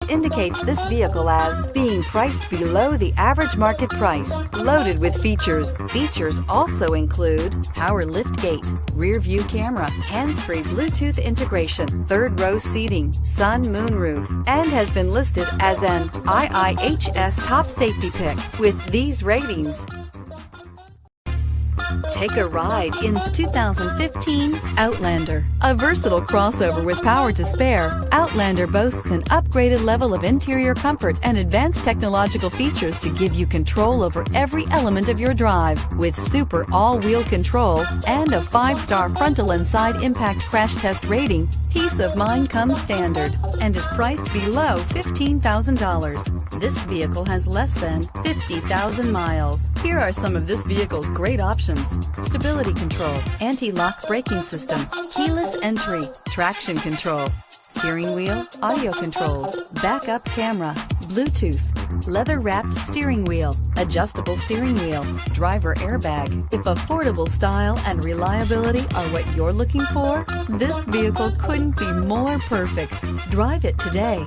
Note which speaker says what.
Speaker 1: indicates this vehicle as being priced below the average market price. Loaded with features. Features also include power liftgate, rear view camera, hands-free Bluetooth integration, third row seating, sun moonroof, and has been listed as an IIHS top safety pick with these ratings. Take a ride in the 2015 Outlander. A versatile crossover with power to spare, Outlander boasts an upgraded level of interior comfort and advanced technological features to give you control over every element of your drive. With super all-wheel control and a 5-star frontal and side impact crash test rating, peace of mind comes standard and is priced below $15,000. This vehicle has less than 50,000 miles. Here are some of this vehicle's great options: stability control, anti-lock braking system, keyless entry, traction control, steering wheel audio controls, backup camera, Bluetooth, leather-wrapped steering wheel, adjustable steering wheel, driver airbag. If affordable style and reliability are what you're looking for, this vehicle couldn't be more perfect. Drive it today.